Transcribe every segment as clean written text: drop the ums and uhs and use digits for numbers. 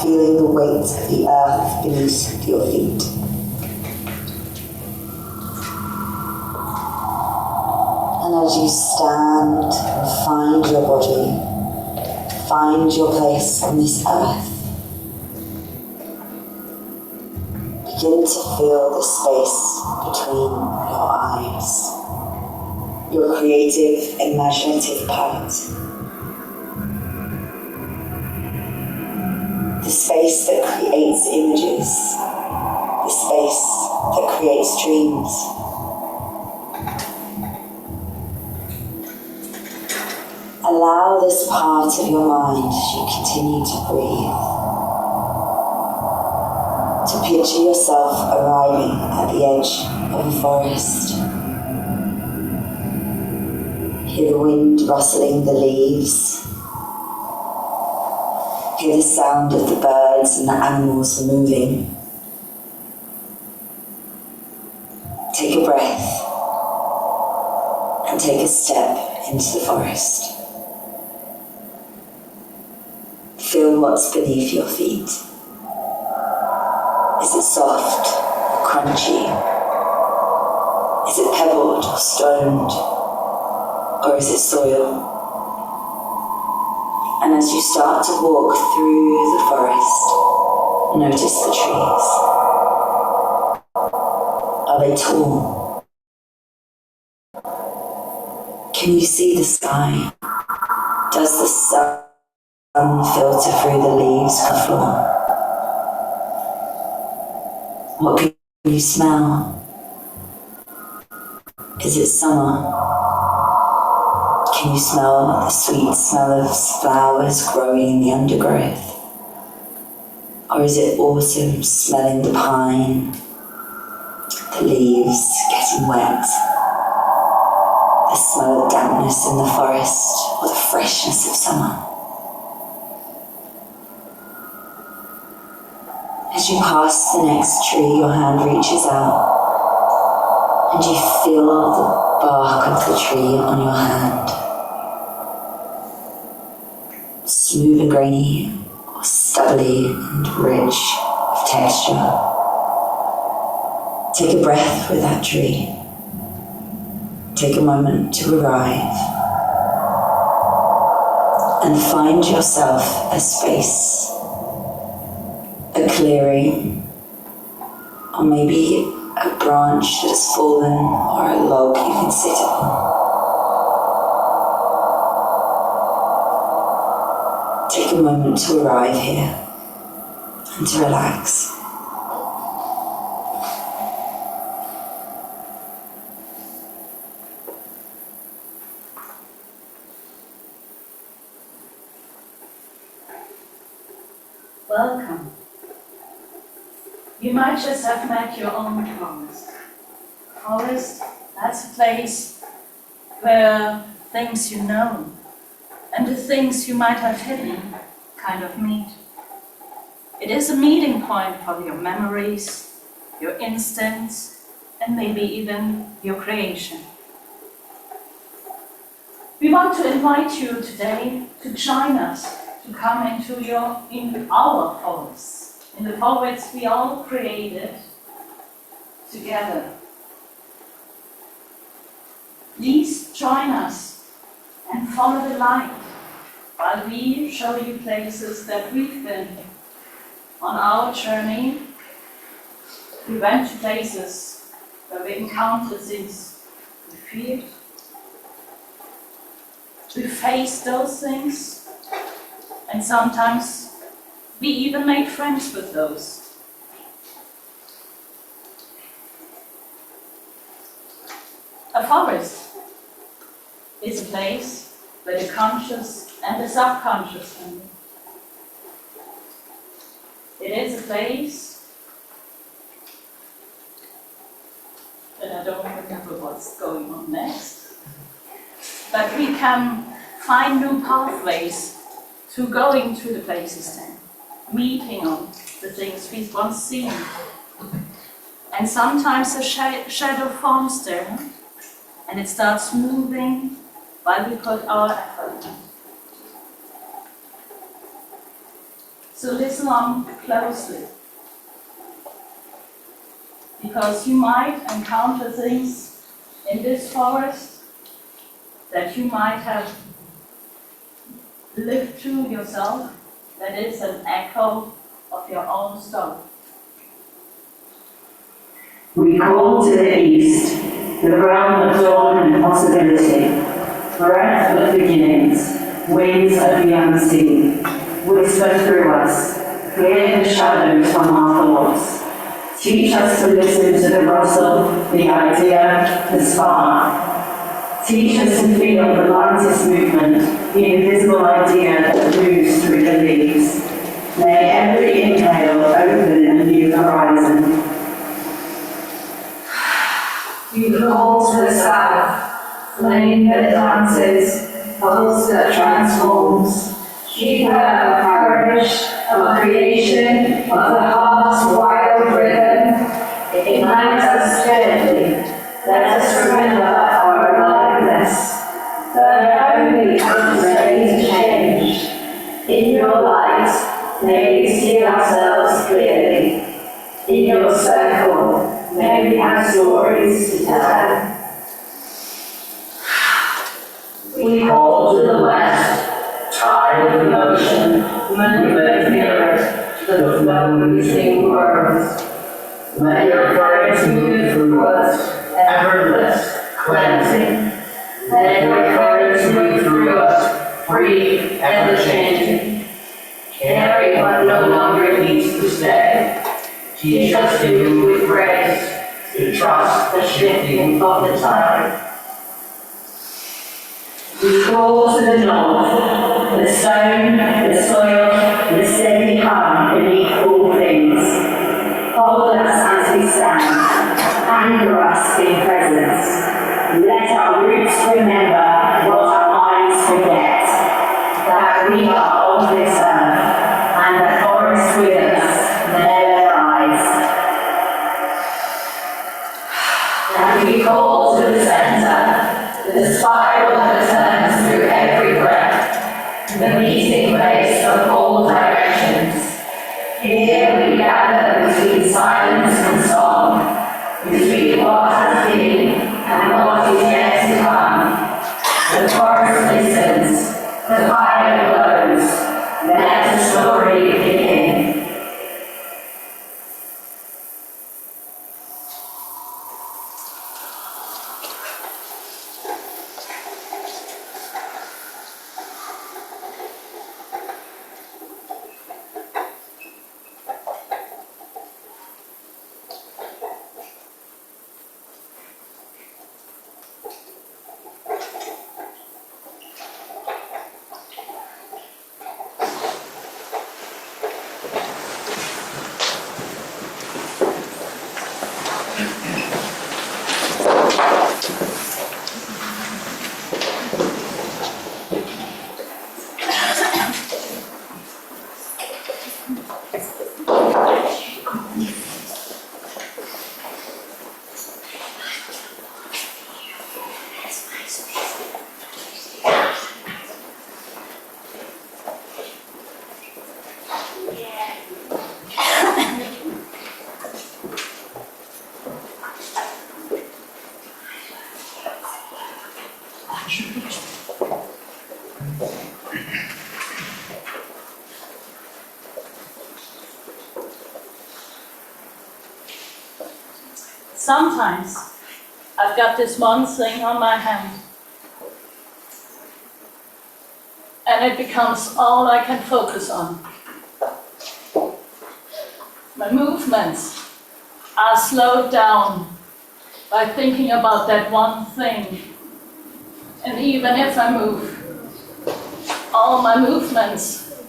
feeling the weight of the earth beneath your feet. And as you stand and find your body, find your place on this earth, begin to feel the space between your eyes, your creative, imaginative part. The space that creates images, the space that creates dreams. Allow this part of your mind, as you continue to breathe, to picture yourself arriving at the edge of a forest. Hear the wind rustling the leaves. Hear the sound of the birds and the animals moving. Take a breath and take a step into the forest. Feel what's beneath your feet. Is it soft or crunchy? Is it pebbled or stoned? Or is it soil? And as you start to walk through the forest, notice the trees. Are they tall? Can you see the sky? Does the sun filter through the leaves on the floor? What can you smell? Is it summer? Can you smell the sweet smell of flowers growing in the undergrowth? Or is it autumn, smelling the pine, the leaves getting wet, the smell of dampness in the forest, or the freshness of summer? As you pass the next tree, your hand reaches out and you feel the bark of the tree on your hand. Smooth and grainy, or stubbly and rich of texture. Take a breath with that tree. Take a moment to arrive and find yourself a space, a clearing, or maybe a branch that has fallen, or a log you can sit upon. Take a moment to arrive here and to relax. Welcome. You might just have met your own forest. Forest, that's a place where things you know and the things you might have hidden kind of meet. It is a meeting point for your memories, your instincts, and maybe even your creation. We want to invite you today to join us, to come into our forests, in the forests we all created together. Please join us and follow the light while we show you places that we've been on our journey. We went to places where we encountered things we feared. We faced those things, and sometimes we even made friends with those. A forest is a place where the conscious and the subconscious can be. It is a place that I don't remember what's going on next, but we can find new pathways to going to the places then, meeting on the things we've once seen. And sometimes a shadow forms there, and it starts moving while we put our effort in. So listen on closely, because you might encounter things in this forest that you might have lived through yourself, that is an echo of your own story. We call to the east, the realm of dawn and possibility, breath of beginnings, winds of the unseen, whisper through us, clear the shadows from our thoughts, teach us to listen to the rustle, the idea, the spark, teach us to feel the lightest movement, the invisible idea that moves through the leaves. May every inhale open a new horizon. You call to the south, flame that dances, pulse that transforms, keeper of courage, of creation, of the heart's wild rhythm. Ignite us steadily, let us remember our aliveness, burn only as ready to change. In your light, may we see ourselves clearly. In your circle, may we have stories to tell. We call to the west, tide of emotion, manipulate mirror to the flow we sing words. May your courage move through us, effortless, cleansing. May your courage move through us, free, ever-changing. Carry what no longer needs to stay. Teach us to move with grace, to trust the shifting of the tide. We call to the north, the stone, the soil, the steady hum beneath all things. Hold us as we stand, anchor us in presence. Let our roots remember what our minds forget, that we are of this earth, and the forest with us never dies. And we call to the center, the spiral that turns through every breath, the meeting place of all directions. Here we gather between silence and song, between what has been and what is yet to come. The forest listens, the fire glows, let the story begin. Sometimes I've got this one thing on my hand, and it becomes all I can focus on. My movements are slowed down by thinking about that one thing. And even if I move, all my movements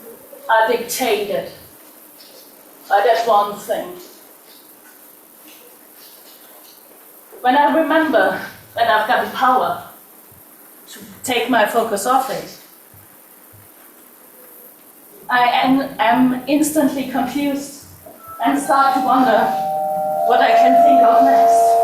are dictated by that one thing. When I remember that I've got the power to take my focus off it, I am instantly confused and start to wonder what I can think of next.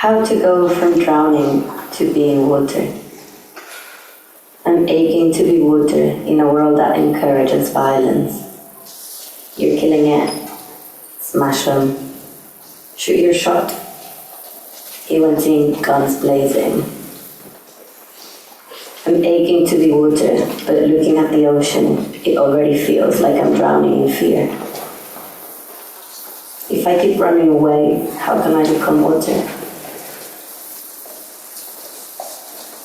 How to go from drowning to being water. I'm aching to be water in a world that encourages violence. You're killing it. Smash them. Shoot your shot. He went in, guns blazing. I'm aching to be water, but looking at the ocean, it already feels like I'm drowning in fear. If I keep running away, how can I become water?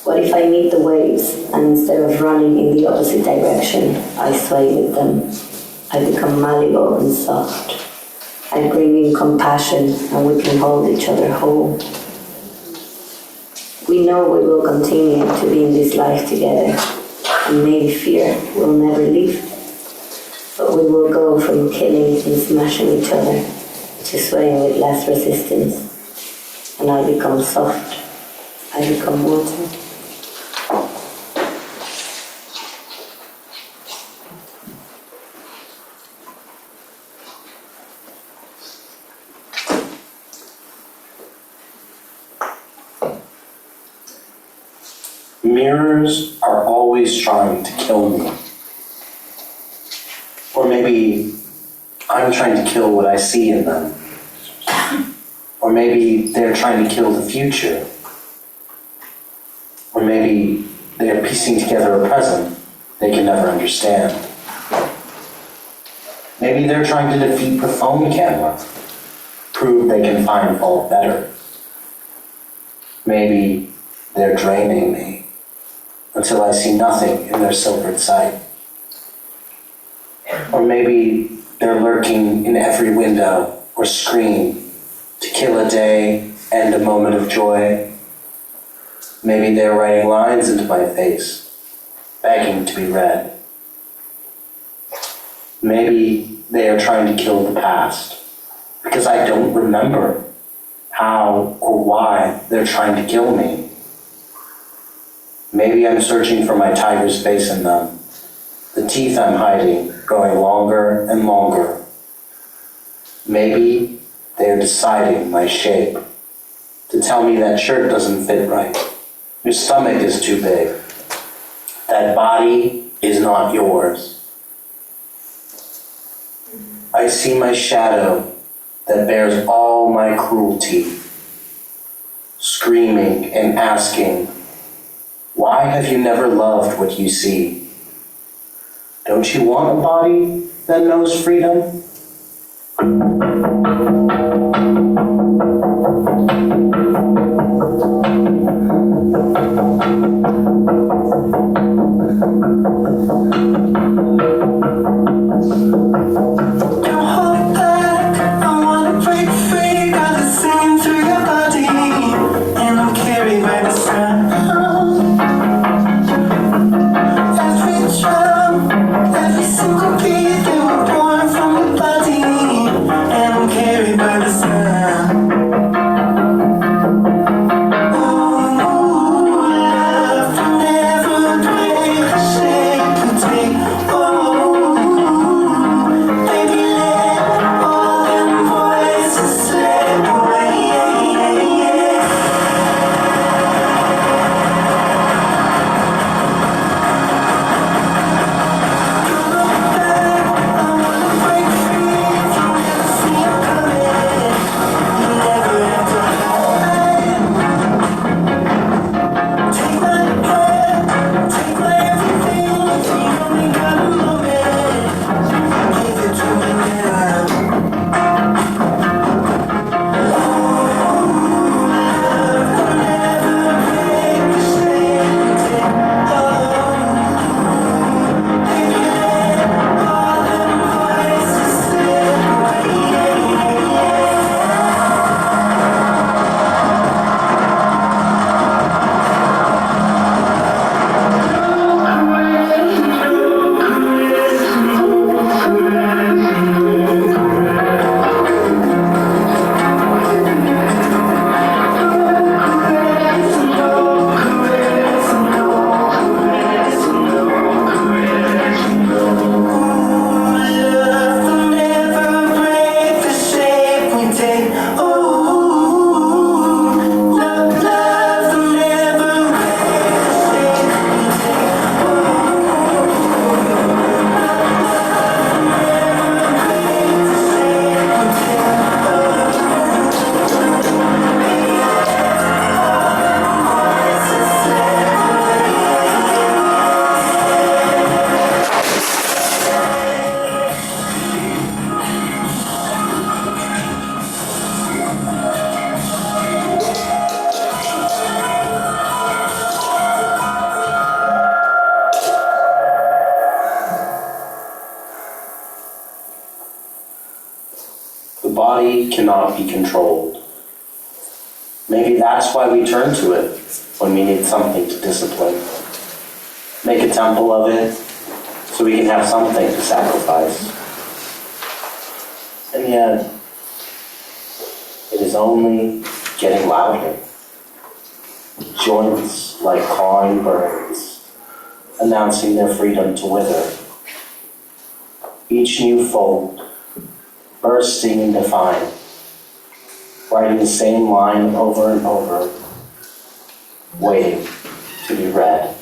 What if I meet the waves, and instead of running in the opposite direction, I sway with them? I become malleable and soft. I bring in compassion, and we can hold each other whole. We know we will continue to be in this life together, and maybe fear will never leave. But we will go from killing and smashing each other to swaying with less resistance. And I become soft. I become water. Mirrors are always trying to kill me. Or maybe I'm trying to kill what I see in them. Or maybe they're trying to kill the future. Or maybe they're piecing together a present they can never understand. Maybe they're trying to defeat the phone camera, prove they can find fault better. Maybe they're draining me until I see nothing in their silvered sight. Or maybe they're lurking in every window or screen to kill a day and a moment of joy. Maybe they're writing lines into my face, begging to be read. Maybe they are trying to kill the past, because I don't remember how or why they're trying to kill me. Maybe I'm searching for my tiger's face in them, the teeth I'm hiding growing longer and longer. Maybe they're deciding my shape, to tell me that shirt doesn't fit right, your stomach is too big, that body is not yours. I see my shadow that bears all my cruelty, screaming and asking, why have you never loved what you see? Don't you want a body that knows freedom? By the cannot be controlled. Maybe that's why we turn to it when we need something to discipline. Make a temple of it so we can have something to sacrifice. And yet, it is only getting louder. Joints like clawing birds, announcing their freedom to wither. Each new fold, bursting into fine, writing the same line over and over, waiting to be read.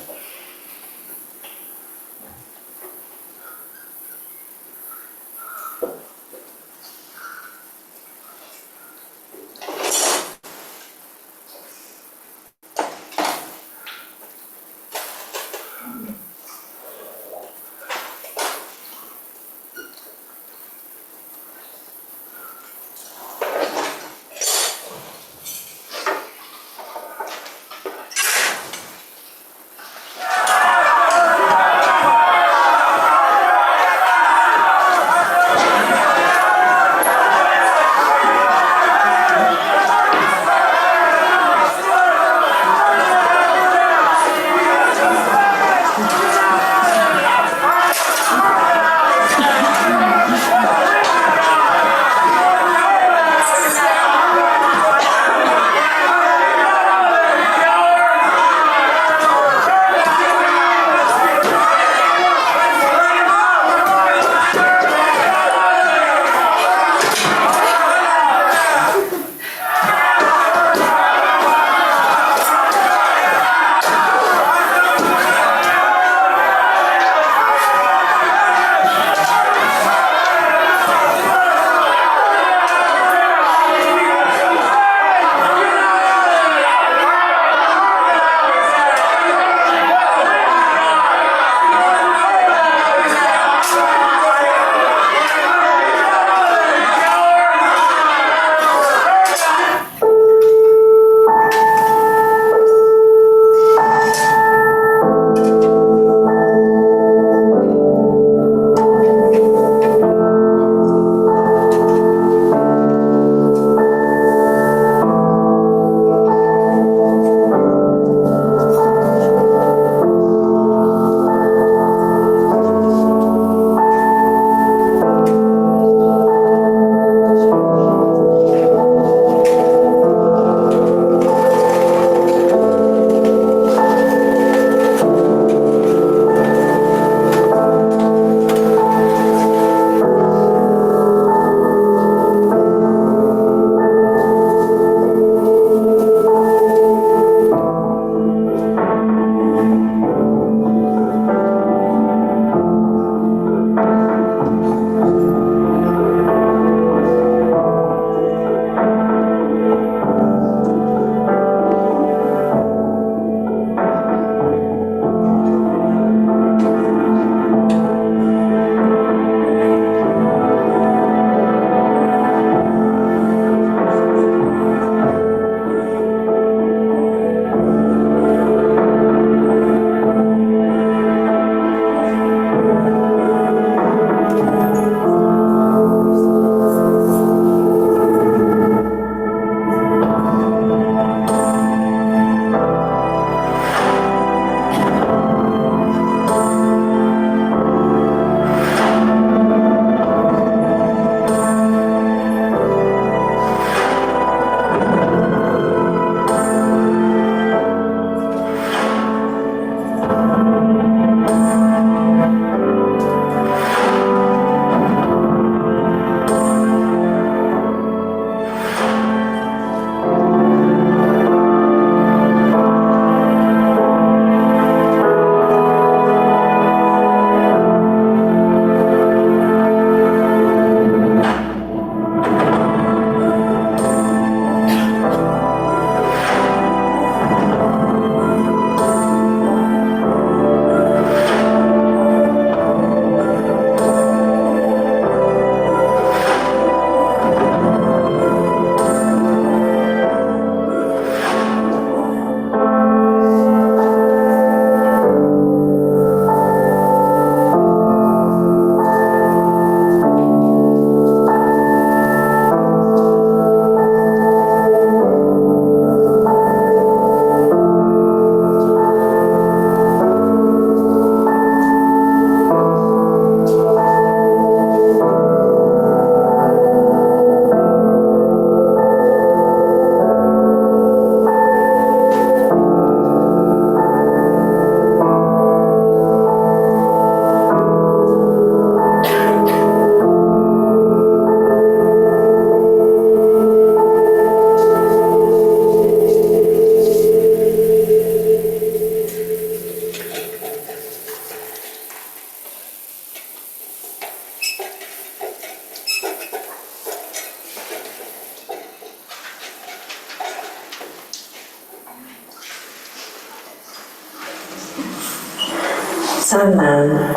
Sandman,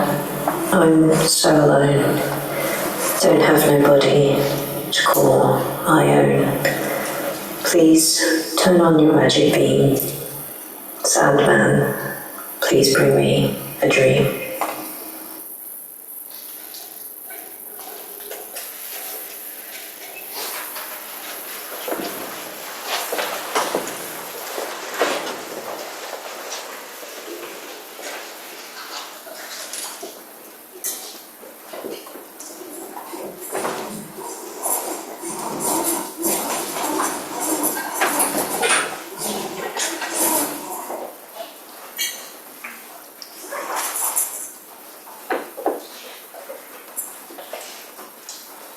I'm so alone. Don't have nobody to call my own. Please turn on your magic beam. Sandman, please bring me a dream.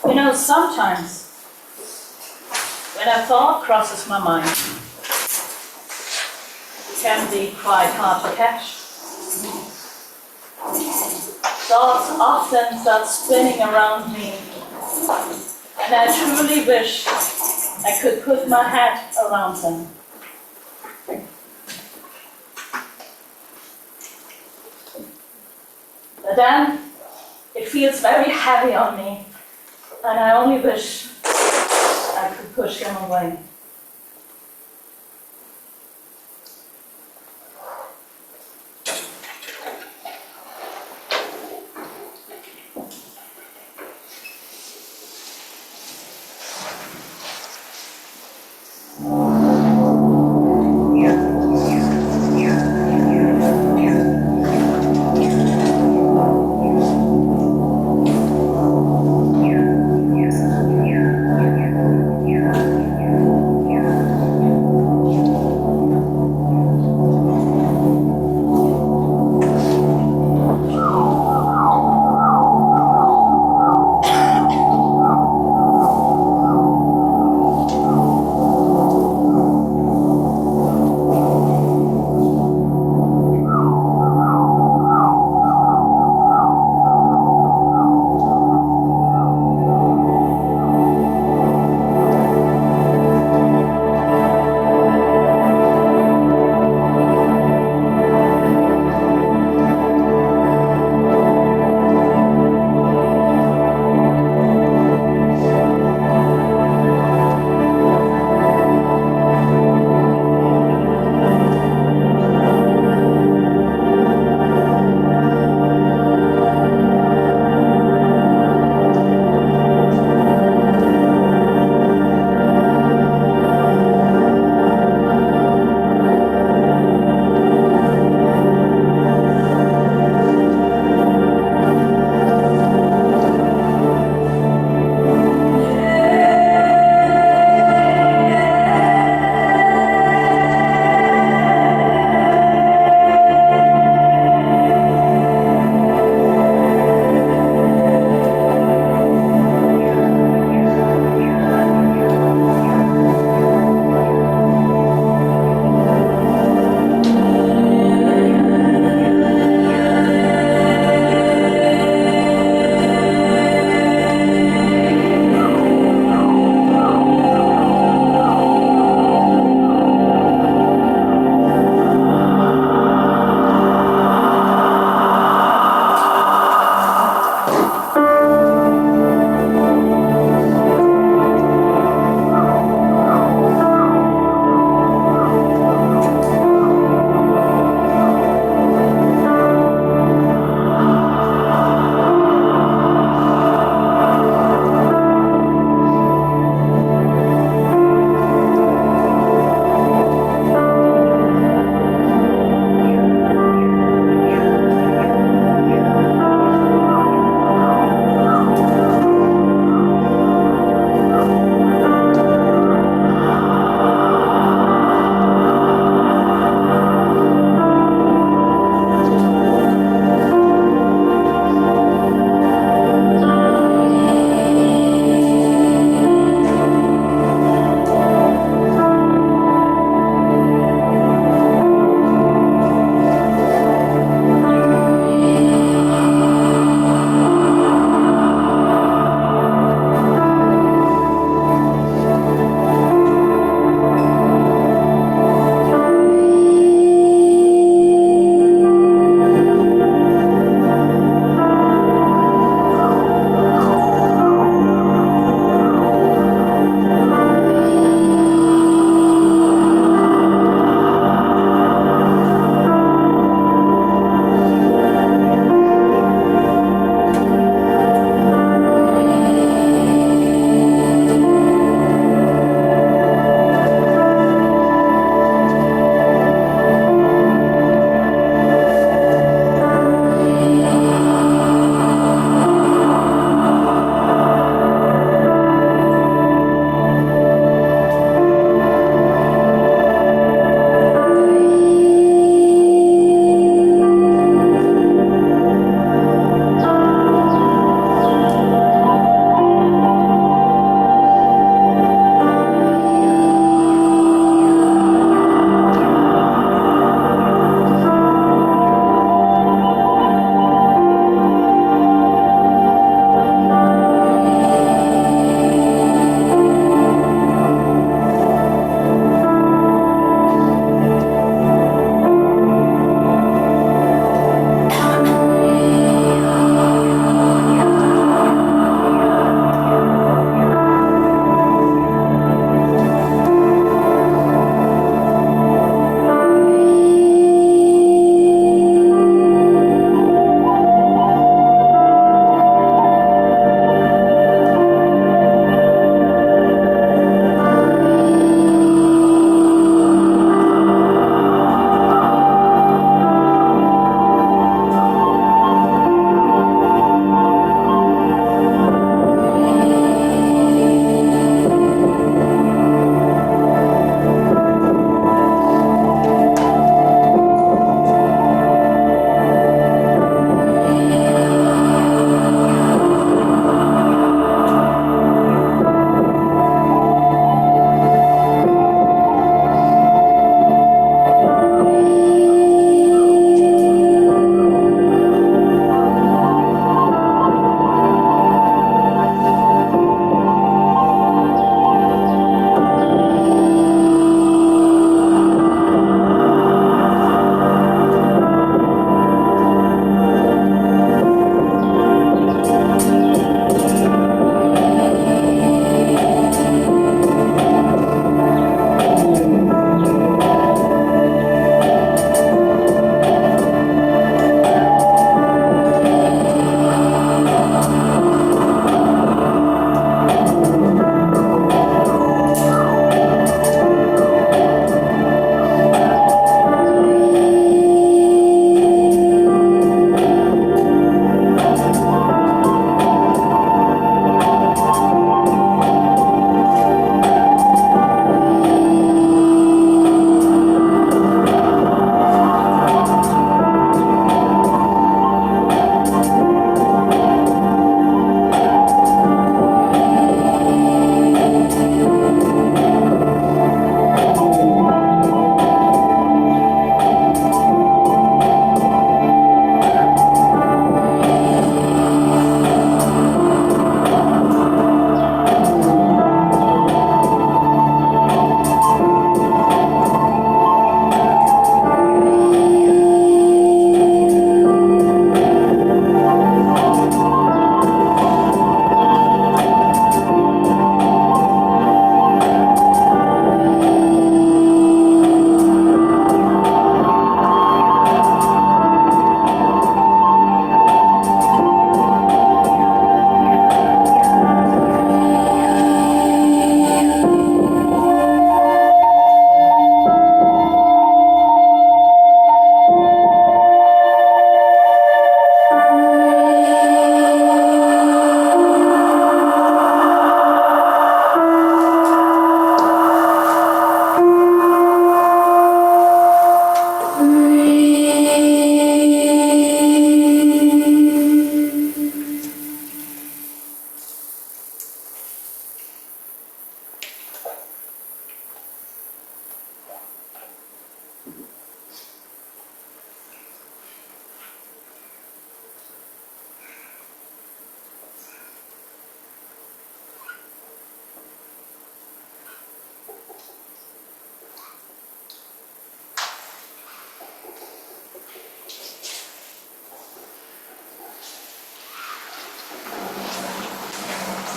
You know, sometimes when a thought crosses my mind, it can be quite hard to catch. Thoughts often start spinning around me, and I truly wish I could put my head around them. But then it feels very heavy on me, and I only wish I could push them away.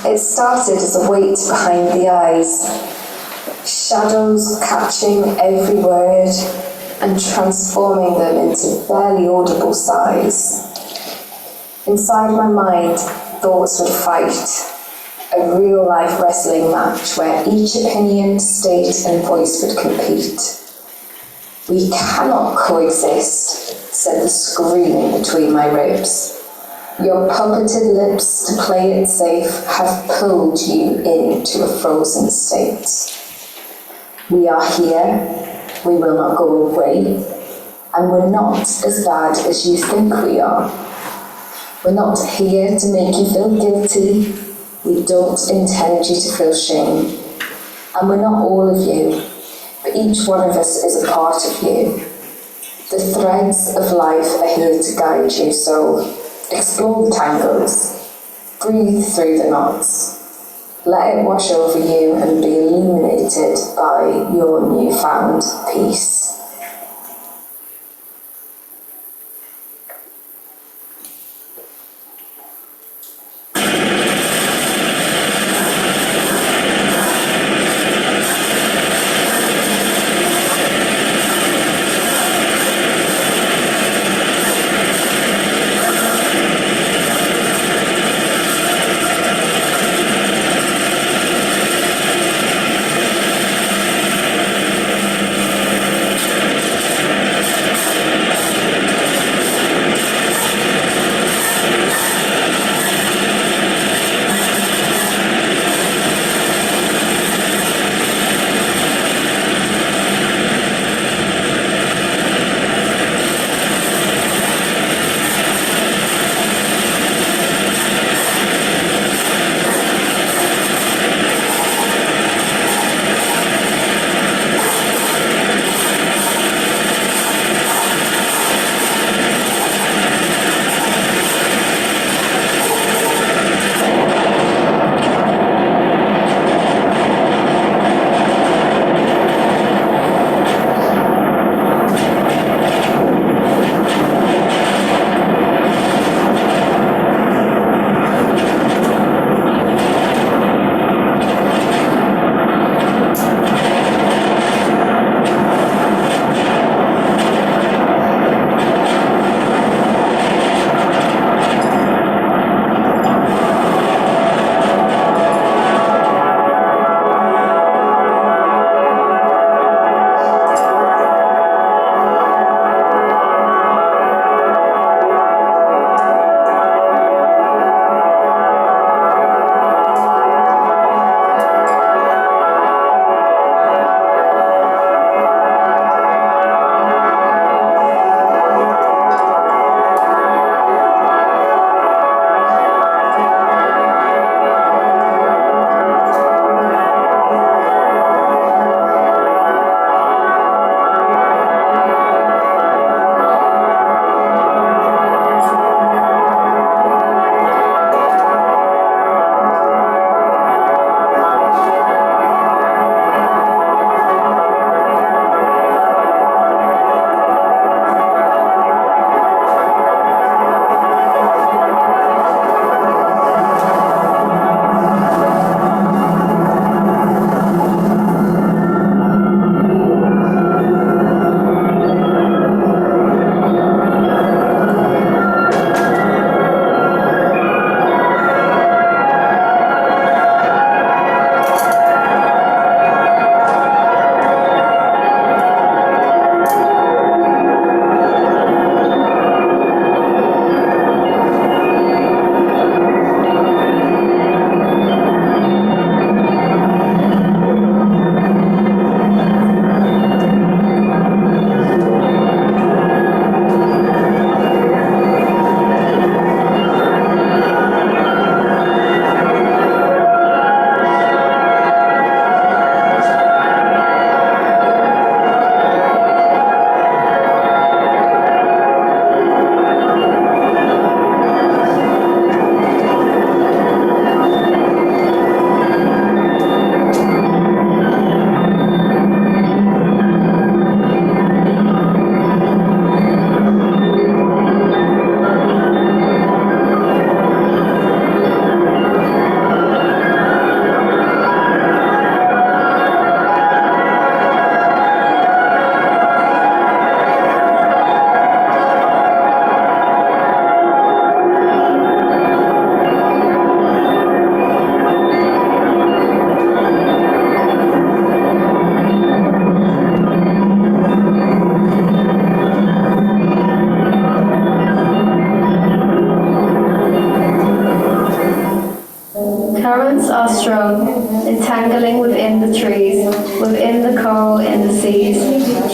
It started as a weight behind the eyes, shadows catching every word and transforming them into barely audible sighs. Inside my mind, thoughts would fight, a real-life wrestling match where each opinion, state and voice would compete. "We cannot coexist," said the screaming between my ribs. "Your puppeted lips, to play it safe, have pulled you into a frozen state. We are here, we will not go away, and we're not as bad as you think we are. We're not here to make you feel guilty, we don't intend you to feel shame. And we're not all of you, but each one of us is a part of you. The threads of life are here to guide you, so explore the tangles, breathe through the knots. Let it wash over you and be illuminated by your newfound peace."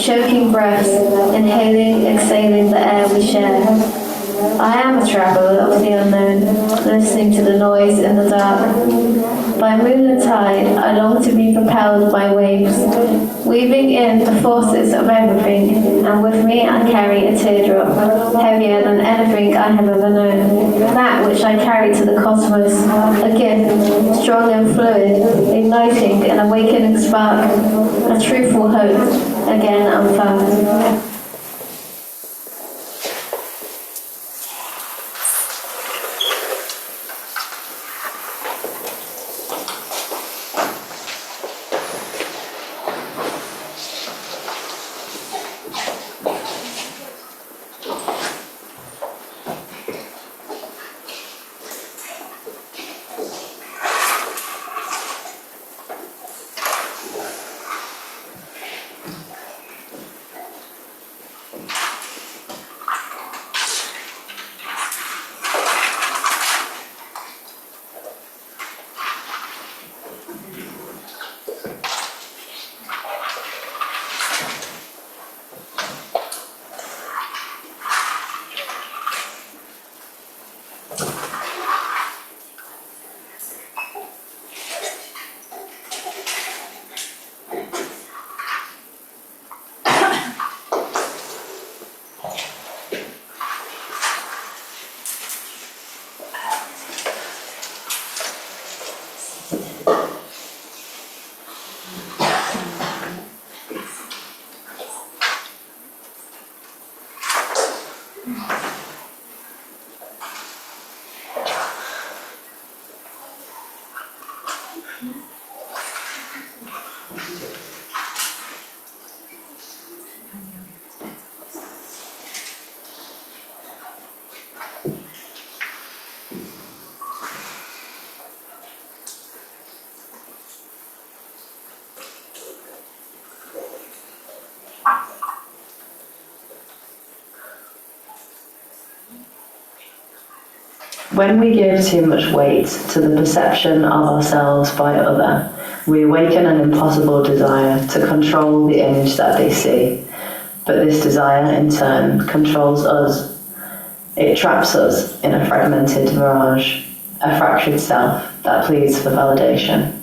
choking breaths, inhaling, exhaling the air we share. I am a traveller of the unknown, listening to the noise in the dark. By moon and tide, I long to be propelled by waves, weaving in the forces of everything, and with me I carry a teardrop, heavier than anything I have ever known. That which I carry to the cosmos, a gift, strong and fluid, igniting an awakening spark, a truthful hope, again unfound. When we give too much weight to the perception of ourselves by other, we awaken an impossible desire to control the image that they see. But this desire, in turn, controls us. It traps us in a fragmented mirage, a fractured self that pleads for validation.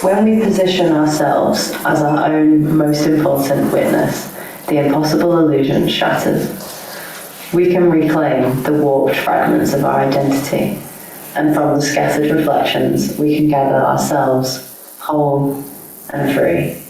When we position ourselves as our own most important witness, the impossible illusion shatters. We can reclaim the warped fragments of our identity, and from the scattered reflections, we can gather ourselves whole and free.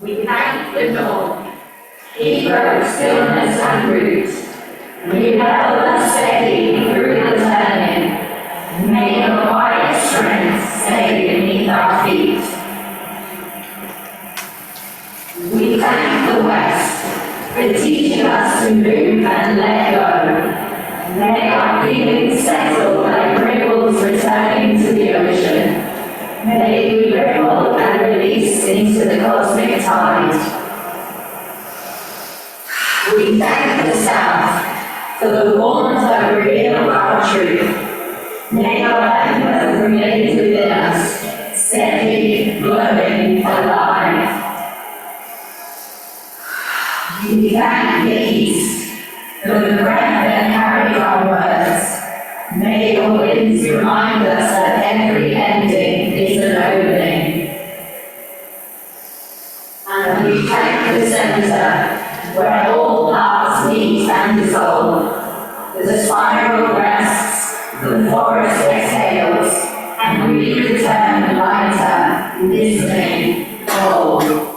We thank the dawn, keeper of stillness and root. You held us steady through the turning. May your quiet strength stay beneath our feet. We thank the West for teaching us to move and let go. May our feelings settle like ripples returning to the ocean. May we ripple and release into the cosmic tide. We thank the South for the warmth that reveals our truth. May our ember remain within us, steady, glowing, alive. We thank the East for the breath that carries our words. May your winds remind us that every ending is an opening. And we thank the center, where all paths meet and dissolve. The spiral rests, the forest exhales, and we return lighter, listening, whole.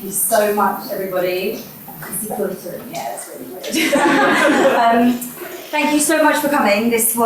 you so much, everybody. Is he glittering? Yeah, that's really weird. Thank you so much for coming. This was